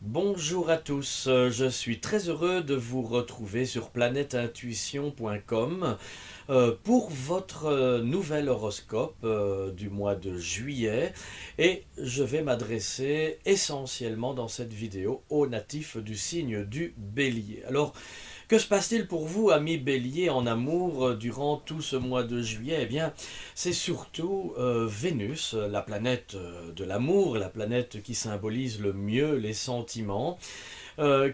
Bonjour à tous, je suis très heureux de vous retrouver sur planèteintuition.com pour votre nouvel horoscope du mois de juillet, et je vais m'adresser essentiellement dans cette vidéo aux natifs du signe du Bélier. Alors, que se passe-t-il pour vous, amis Bélier, en amour durant tout ce mois de juillet? Eh bien, c'est surtout Vénus, la planète de l'amour, la planète qui symbolise le mieux les sentiments,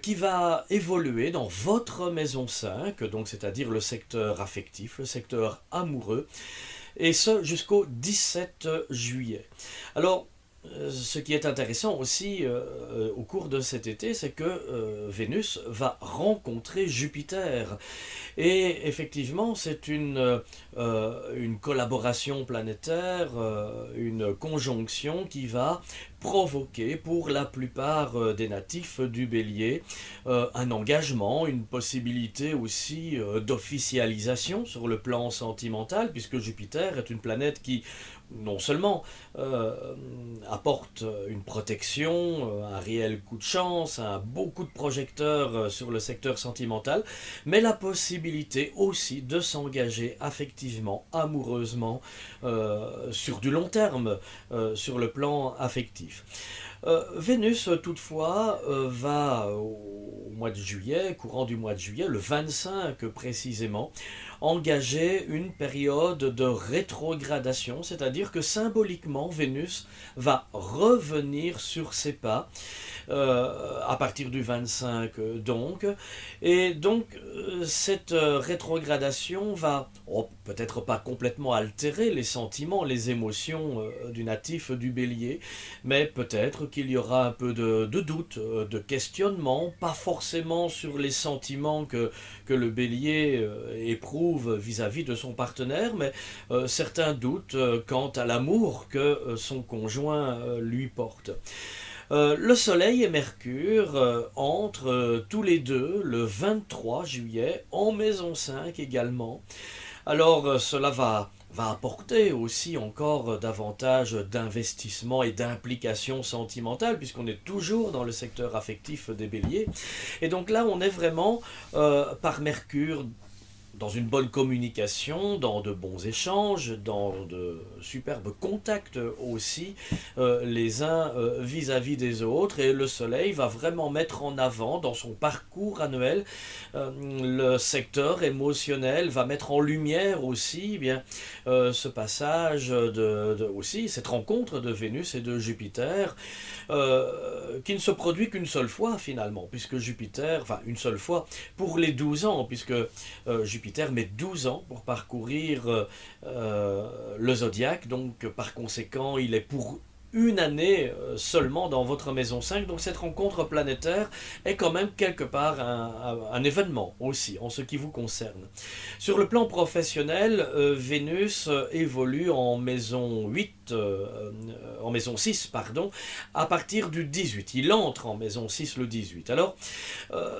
qui va évoluer dans votre maison 5, donc c'est-à-dire le secteur affectif, le secteur amoureux, et ce jusqu'au 17 juillet. Alors, ce qui est intéressant aussi au cours de cet été, c'est que Vénus va rencontrer Jupiter. Et effectivement, c'est une collaboration planétaire, une conjonction qui va provoquer pour la plupart des natifs du Bélier un engagement, une possibilité aussi d'officialisation sur le plan sentimental, puisque Jupiter est une planète qui non seulement apporte une protection, un réel coup de chance, un beau coup de projecteur sur le secteur sentimental, mais la possibilité aussi de s'engager affectivement, amoureusement, sur du long terme, sur le plan affectif. Vénus, toutefois, va au mois de juillet, courant du mois de juillet, le 25 précisément, engager une période de rétrogradation, c'est-à-dire que symboliquement, Vénus va revenir sur ses pas à partir du 25 donc. Et donc cette rétrogradation va peut-être pas complètement altérer les sentiments, les émotions du natif du Bélier, mais peut-être qu'il y aura un peu de doute, de questionnement, pas forcément sur les sentiments que le Bélier éprouve vis-à-vis de son partenaire, mais certains doutes quant à l'amour que son conjoint lui porte. Le Soleil et Mercure entrent tous les deux le 23 juillet en maison 5 également. Alors cela va apporter aussi encore davantage d'investissement et d'implication sentimentale, puisqu'on est toujours dans le secteur affectif des Béliers. Et donc là, on est vraiment par Mercure dans une bonne communication, dans de bons échanges, dans de superbes contacts aussi, les uns vis-à-vis des autres. Et le Soleil va vraiment mettre en avant dans son parcours annuel le secteur émotionnel, va mettre en lumière aussi bien ce passage aussi, cette rencontre de Vénus et de Jupiter, qui ne se produit qu'une seule fois finalement, puisque Jupiter, enfin une seule fois pour les 12 ans, puisque Jupiter met 12 ans pour parcourir le zodiaque, donc par conséquent il est pour une année seulement dans votre maison 5, donc cette rencontre planétaire est quand même quelque part un événement aussi en ce qui vous concerne. Sur le plan professionnel, Vénus évolue en maison 8, en maison 6, pardon, à partir du 18. Il entre en maison 6 le 18. Alors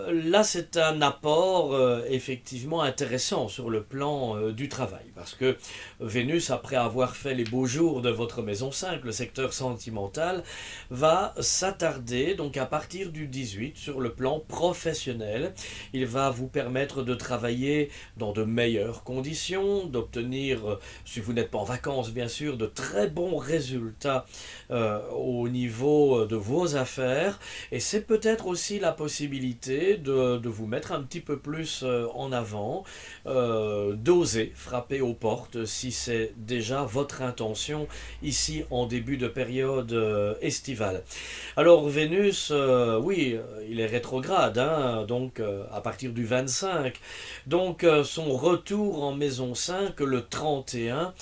là, c'est un apport effectivement intéressant sur le plan du travail, parce que Vénus, après avoir fait les beaux jours de votre maison 5, le secteur sentimental, va s'attarder donc à partir du 18 sur le plan professionnel. Il va vous permettre de travailler dans de meilleures conditions, d'obtenir, si vous n'êtes pas en vacances bien sûr, de très bons résultats au niveau de vos affaires, et c'est peut-être aussi la possibilité de vous mettre un petit peu plus en avant, d'oser frapper aux portes si c'est déjà votre intention ici en début de période estivale. Alors Vénus, oui, il est rétrograde, hein, donc à partir du 25, donc son retour en maison 5 le 31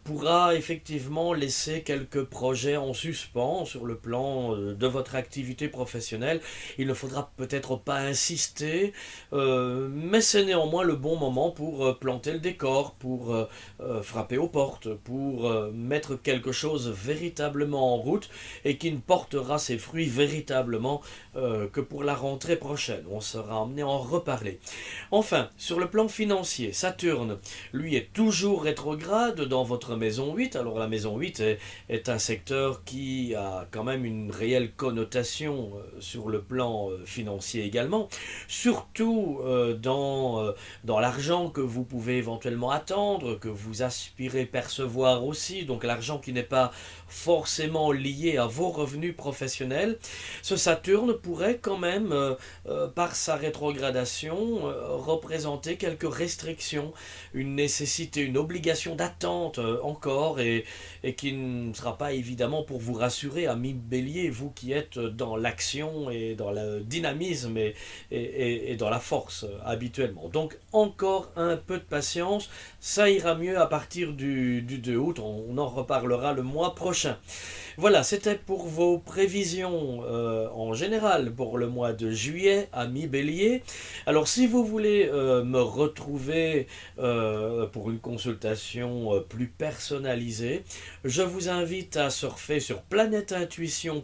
pourra effectivement laisser quelques projets en suspens sur le plan de votre activité professionnelle. Il ne faudra peut-être pas insister, mais c'est néanmoins le bon moment pour planter le décor, pour frapper aux portes, pour mettre quelque chose véritablement véritablement en route et qui ne portera ses fruits véritablement que pour la rentrée prochaine. On sera amené à en reparler. Enfin, sur le plan financier, Saturne, lui, est toujours rétrograde dans votre maison 8. Alors la maison 8 est un secteur qui a quand même une réelle connotation sur le plan financier également, surtout dans l'argent que vous pouvez éventuellement attendre, que vous aspirez percevoir aussi, donc l'argent qui n'est pas forcément lié à vos revenus professionnels. Ce Saturne pourrait quand même, par sa rétrogradation, représenter quelques restrictions, une nécessité, une obligation d'attente encore, et qui ne sera pas évidemment pour vous rassurer, ami Bélier, vous qui êtes dans l'action et dans le dynamisme et dans la force habituellement. Donc encore un peu de patience, ça ira mieux à partir du 2 août, on en reparlera le mois prochain. Voilà, c'était pour vos prévisions en général pour le mois de juillet, ami Bélier. Alors si vous voulez me retrouver pour une consultation plus personnalisée, je vous invite à surfer sur Planète Intuition.